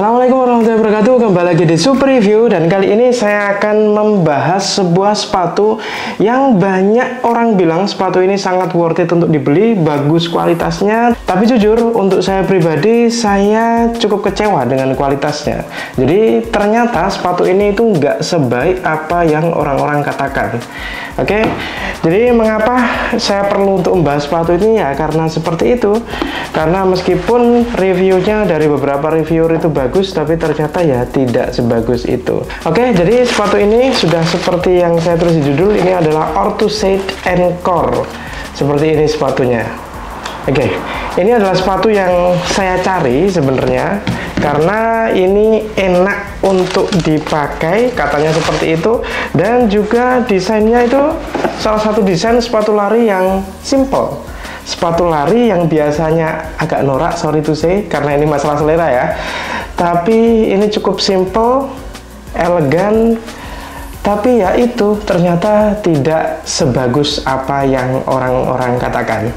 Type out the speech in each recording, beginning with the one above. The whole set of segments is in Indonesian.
Assalamualaikum warahmatullahi wabarakatuh. Kembali lagi di Super Review, dan kali ini saya akan membahas sebuah sepatu yang banyak orang bilang sepatu ini sangat worth it untuk dibeli, bagus kualitasnya. Tapi jujur untuk saya pribadi, saya cukup kecewa dengan kualitasnya. Jadi ternyata sepatu ini itu nggak sebaik apa yang orang-orang katakan. Oke, jadi mengapa saya perlu untuk membahas sepatu ini ya? Karena seperti itu. Karena meskipun reviewnya dari beberapa reviewer itu bagus, tapi ternyata ya tidak sebagus itu. Oke, jadi sepatu ini sudah seperti yang saya tulis di judul, ini adalah Orthusaid Encore. Seperti ini sepatunya. Oke, ini adalah sepatu yang saya cari sebenarnya karena ini enak untuk dipakai, katanya seperti itu, dan juga desainnya itu salah satu desain sepatu lari yang simple. Sepatu lari yang biasanya agak norak, sorry to say, karena ini masalah selera ya. Tapi ini cukup simple, elegan, tapi ya itu ternyata tidak sebagus apa yang orang-orang katakan.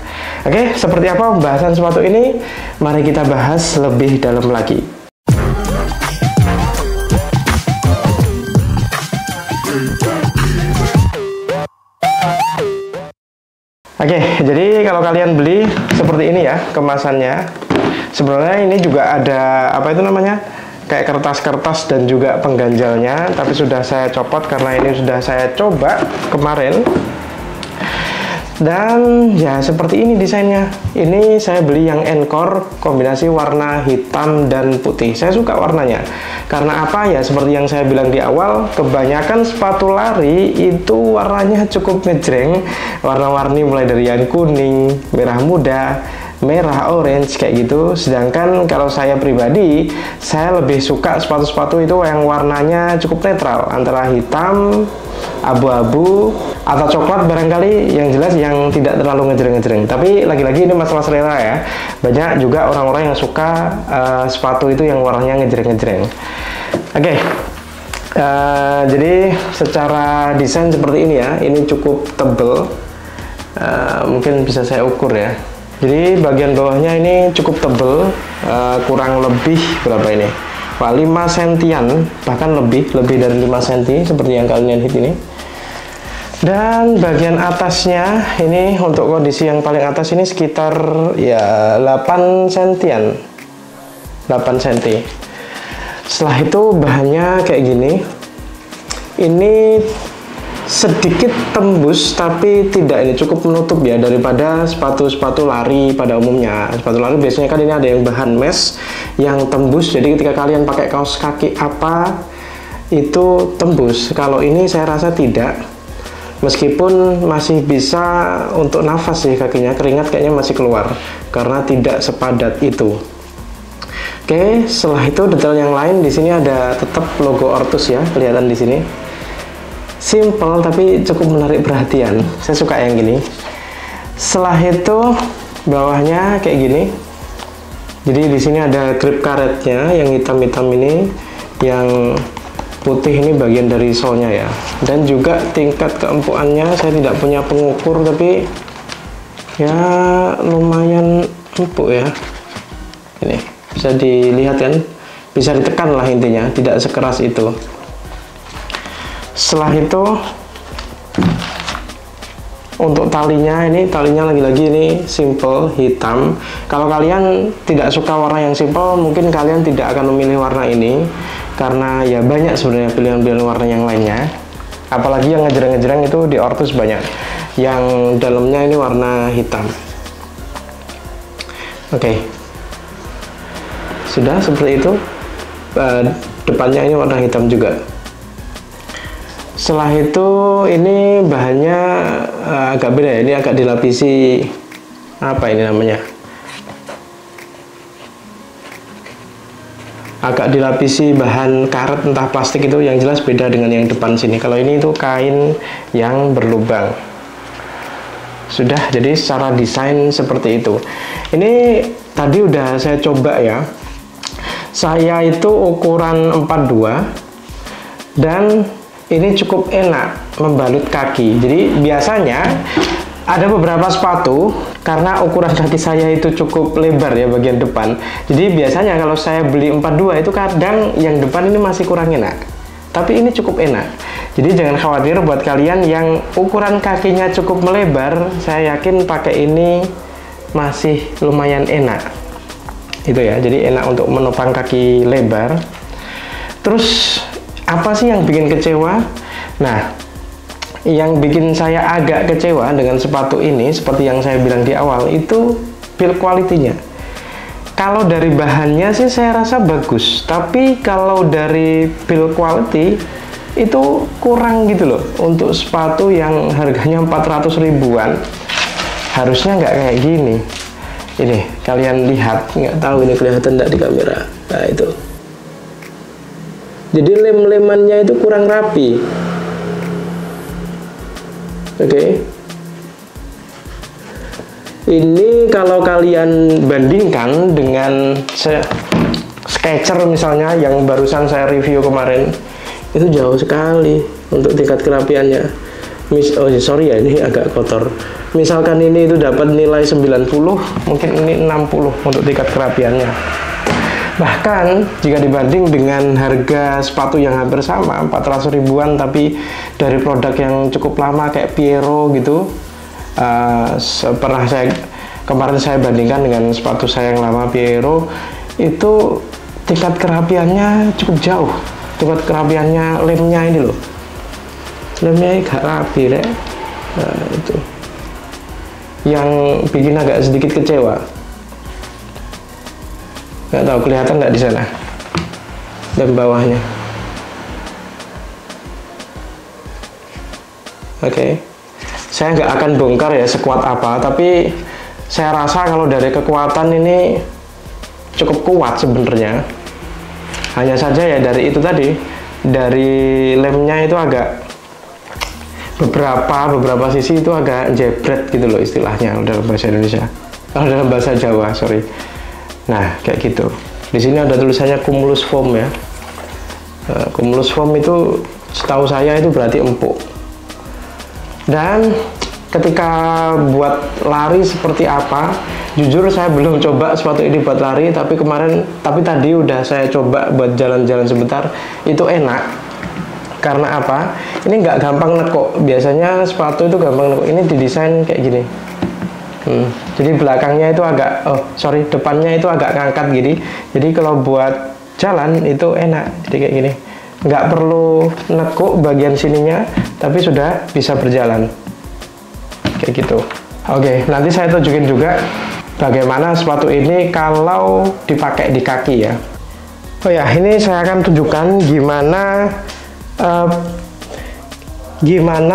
Oke, seperti apa pembahasan sepatu ini? Mari kita bahas lebih dalam lagi. Oke, jadi kalau kalian beli seperti ini ya kemasannya, sebenarnya ini juga ada apa itu namanya, kayak kertas-kertas dan juga pengganjalnya, tapi sudah saya copot karena ini sudah saya coba kemarin. Dan ya seperti ini desainnya. Ini saya beli yang Encore, kombinasi warna hitam dan putih. Saya suka warnanya. Karena apa ya, seperti yang saya bilang di awal, kebanyakan sepatu lari itu warnanya cukup ngejreng. Warna-warni mulai dari yang kuning, merah muda, merah, orange, kayak gitu. Sedangkan kalau saya pribadi, saya lebih suka sepatu-sepatu itu yang warnanya cukup netral, antara hitam, abu-abu, atau coklat barangkali, yang jelas yang tidak terlalu ngejreng-ngejreng. Tapi lagi-lagi ini masalah selera ya. Banyak juga orang-orang yang suka sepatu itu yang warnanya ngejreng-ngejreng. Oke, jadi secara desain seperti ini ya. Ini cukup tebel, mungkin bisa saya ukur ya. Jadi bagian bawahnya ini cukup tebel, kurang lebih berapa ini? 5 sentian, bahkan lebih dari 5 cm seperti yang kalian lihat ini. Dan bagian atasnya ini untuk kondisi yang paling atas ini sekitar ya 8 sentian, 8 cm. Setelah itu bahannya kayak gini. Ini sedikit tembus, tapi tidak, ini cukup menutup ya daripada sepatu-sepatu lari pada umumnya. Sepatu lari biasanya kan ini ada yang bahan mesh yang tembus, jadi ketika kalian pakai kaos kaki apa itu tembus. Kalau ini saya rasa tidak, meskipun masih bisa untuk nafas sih kakinya, keringat kayaknya masih keluar karena tidak sepadat itu. Oke, setelah itu detail yang lain di sini ada tetap logo Orthus ya, kelihatan di sini. Simple tapi cukup menarik perhatian. Saya suka yang gini. Setelah itu bawahnya kayak gini. Jadi di sini ada grip karetnya yang hitam-hitam ini, yang putih ini bagian dari solnya ya. Dan juga tingkat keempukannya saya tidak punya pengukur, tapi ya lumayan empuk ya. Ini bisa dilihat kan, bisa ditekan lah intinya, tidak sekeras itu. Setelah itu untuk talinya, ini talinya lagi-lagi ini simple hitam. Kalau kalian tidak suka warna yang simple, mungkin kalian tidak akan memilih warna ini karena ya banyak sebenarnya pilihan-pilihan warna yang lainnya. Apalagi yang ngejreng-ngejreng itu di Orthus banyak. Yang dalamnya ini warna hitam. Oke. Sudah seperti itu. Depannya ini warna hitam juga. Setelah itu ini bahannya agak beda ya, ini agak dilapisi apa ini namanya, agak dilapisi bahan karet entah plastik itu, yang jelas beda dengan yang depan sini. Kalau ini itu kain yang berlubang. Sudah, jadi secara desain seperti itu. Ini tadi udah saya coba ya, saya itu ukuran 42 dan ini cukup enak membalut kaki. Jadi biasanya Ada beberapa sepatu, karena ukuran kaki saya itu cukup lebar ya bagian depan. Jadi biasanya kalau saya beli 42 itu kadang yang depan ini masih kurang enak. Tapi ini cukup enak. Jadi jangan khawatir buat kalian yang ukuran kakinya cukup melebar, saya yakin pakai ini masih lumayan enak. Itu ya, jadi enak untuk menopang kaki lebar. Terus apa sih yang bikin kecewa? Nah, yang bikin saya agak kecewa dengan sepatu ini, seperti yang saya bilang di awal, itu build quality-nya. Kalau dari bahannya sih saya rasa bagus, tapi kalau dari build quality itu kurang gitu loh. Untuk sepatu yang harganya 400 ribuan, harusnya nggak kayak gini. Ini kalian lihat, nggak tahu ini kelihatan nggak di kamera. Nah itu, jadi lem-lemannya itu kurang rapi. Oke. Ini kalau kalian bandingkan dengan Skechers misalnya yang barusan saya review kemarin, itu jauh sekali untuk tingkat kerapiannya. Oh sorry ya, ini agak kotor. Misalkan ini itu dapat nilai 90, mungkin ini 60 untuk tingkat kerapiannya. Bahkan jika dibanding dengan harga sepatu yang hampir sama 400 ribuan tapi dari produk yang cukup lama kayak Piero gitu, kemarin saya bandingkan dengan sepatu saya yang lama Piero, itu tingkat kerapiannya cukup jauh. Tingkat kerapiannya lemnya ini loh, lemnya gak rapi deh. Nah, itu yang bikin agak sedikit kecewa. Nggak tahu kelihatan nggak di sana dan bawahnya. Oke. Saya nggak akan bongkar ya sekuat apa, tapi saya rasa kalau dari kekuatan ini cukup kuat sebenarnya. Hanya saja ya dari itu tadi, dari lemnya itu agak beberapa sisi itu agak jebret gitu loh istilahnya dalam bahasa Indonesia. Kalau dalam bahasa Jawa, sorry. Nah, kayak gitu. Di sini ada tulisannya Cumulus Foam ya. Cumulus Foam itu setahu saya itu berarti empuk. Dan ketika buat lari seperti apa, jujur saya belum coba sepatu ini buat lari, tapi tadi udah saya coba buat jalan-jalan sebentar, itu enak. Karena apa? Ini nggak gampang nekuk. Biasanya sepatu itu gampang nekuk. Ini didesain kayak gini. Jadi belakangnya itu depannya itu agak ngangkat gini. Jadi kalau buat jalan itu enak. Jadi kayak gini, nggak perlu nekuk bagian sininya, tapi sudah bisa berjalan kayak gitu. Oke, nanti saya tunjukin juga bagaimana sepatu ini kalau dipakai di kaki ya. Oh ya, ini saya akan tunjukkan gimana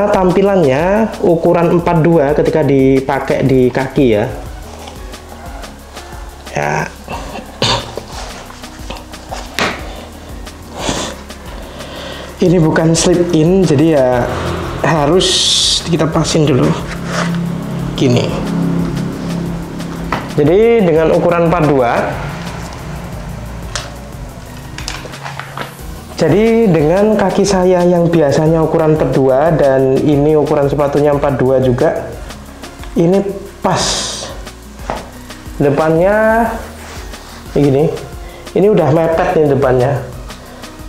tampilannya ukuran 42 ketika dipakai di kaki ya. Ini bukan slip in, jadi ya harus kita pasin dulu gini. Jadi dengan ukuran 42, jadi dengan kaki saya yang biasanya ukuran 42 dan ini ukuran sepatunya 42 juga, ini pas. Depannya begini, ini udah mepet nih depannya.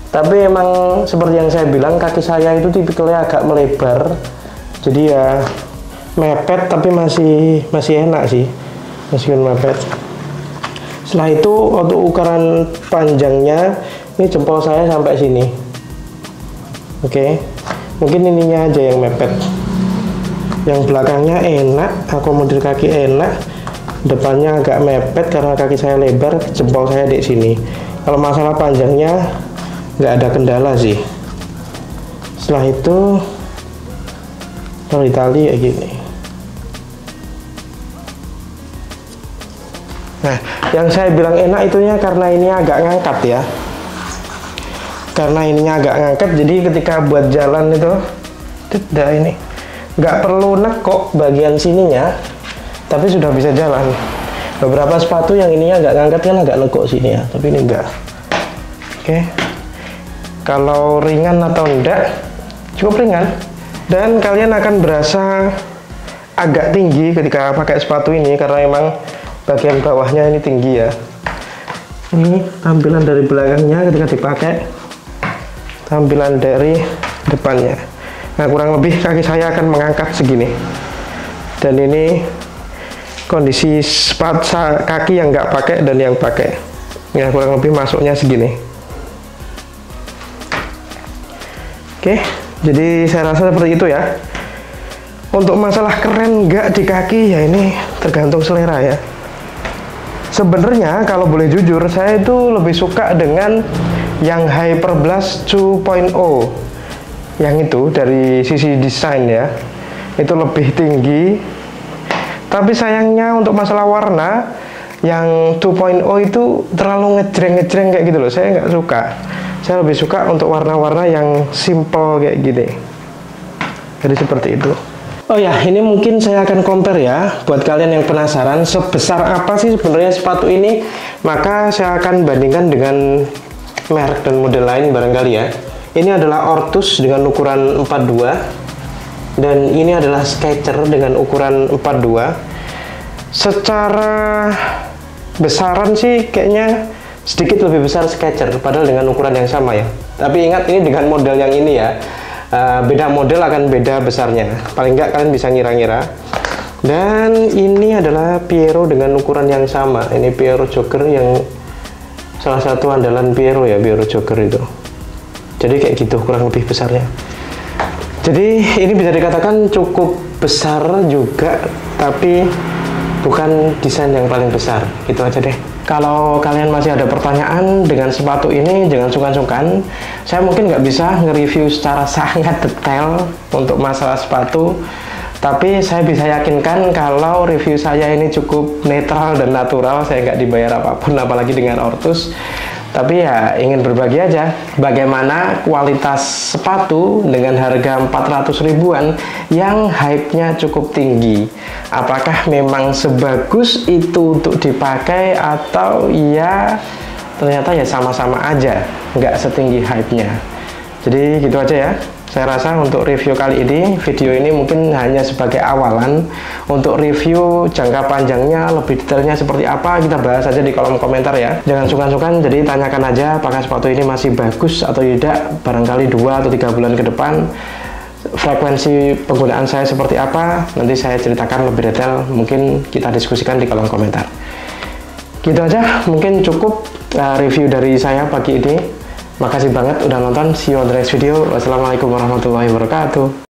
Tapi emang seperti yang saya bilang, kaki saya itu tipikalnya agak melebar, jadi ya mepet tapi masih enak sih, masih mepet. Setelah itu untuk ukuran panjangnya, ini jempol saya sampai sini. Oke, mungkin ininya aja yang mepet. Yang belakangnya enak, akomodir kaki enak. Depannya agak mepet karena kaki saya lebar, jempol saya di sini. Kalau masalah panjangnya nggak ada kendala sih. Setelah itu tali kayak gini. Nah, yang saya bilang enak itunya karena ini agak ngangkat ya. Karena ininya agak ngangkat, jadi ketika buat jalan itu ini nggak perlu nekuk bagian sininya, tapi sudah bisa jalan. Beberapa sepatu yang ininya agak ngangkat kan agak nekuk sini ya, tapi ini enggak. Oke. Kalau ringan atau enggak, cukup ringan, dan kalian akan berasa agak tinggi ketika pakai sepatu ini karena emang bagian bawahnya ini tinggi ya. Ini tampilan dari belakangnya ketika dipakai, tampilan dari depannya. Nah, kurang lebih kaki saya akan mengangkat segini. Dan ini kondisi sepatu kaki yang nggak pakai dan yang pakai. Ya, kurang lebih masuknya segini. Oke, jadi saya rasa seperti itu ya. Untuk masalah keren nggak di kaki ya ini tergantung selera ya. Sebenarnya kalau boleh jujur, saya itu lebih suka dengan yang Hyperblast 2.0. Yang itu dari sisi desain ya, itu lebih tinggi. Tapi sayangnya untuk masalah warna, yang 2.0 itu terlalu ngejreng-ngejreng kayak gitu loh. Saya nggak suka. Saya lebih suka untuk warna-warna yang simple kayak gini. Jadi seperti itu. Oh ya, ini mungkin saya akan compare ya, buat kalian yang penasaran sebesar apa sih sebenarnya sepatu ini, maka saya akan bandingkan dengan merek dan model lain barangkali ya. Ini adalah Ortus dengan ukuran 42, dan ini adalah Skechers dengan ukuran 42. Secara besaran sih kayaknya sedikit lebih besar Skechers, padahal dengan ukuran yang sama ya. Tapi ingat, ini dengan model yang ini ya. Beda model akan beda besarnya, paling nggak kalian bisa ngira-ngira. Dan ini adalah Piero dengan ukuran yang sama. Ini Piero Jogger yang salah satu andalan Piero ya, Piero Jogger itu. Jadi kayak gitu kurang lebih besarnya. Jadi ini bisa dikatakan cukup besar juga, tapi bukan desain yang paling besar. Gitu aja deh. Kalau kalian masih ada pertanyaan dengan sepatu ini, jangan sungkan-sungkan. Saya mungkin nggak bisa nge-review secara sangat detail untuk masalah sepatu, tapi saya bisa yakinkan kalau review saya ini cukup netral dan natural. Saya nggak dibayar apapun, apalagi dengan Ortus. Tapi ya ingin berbagi aja bagaimana kualitas sepatu dengan harga 400 ribuan yang hype-nya cukup tinggi. Apakah memang sebagus itu untuk dipakai atau ya ternyata ya sama-sama aja, nggak setinggi hype-nya. Jadi gitu aja ya. Saya rasa untuk review kali ini, video ini mungkin hanya sebagai awalan. Untuk review jangka panjangnya, lebih detailnya seperti apa, kita bahas aja di kolom komentar ya. Jangan sungkan-sungkan, jadi tanyakan aja apakah sepatu ini masih bagus atau tidak, barangkali 2 atau 3 bulan ke depan. Frekuensi penggunaan saya seperti apa, nanti saya ceritakan lebih detail, mungkin kita diskusikan di kolom komentar. Gitu aja, mungkin cukup review dari saya pagi ini. Makasih banget udah nonton, see you on the next video. Wassalamualaikum warahmatullahi wabarakatuh.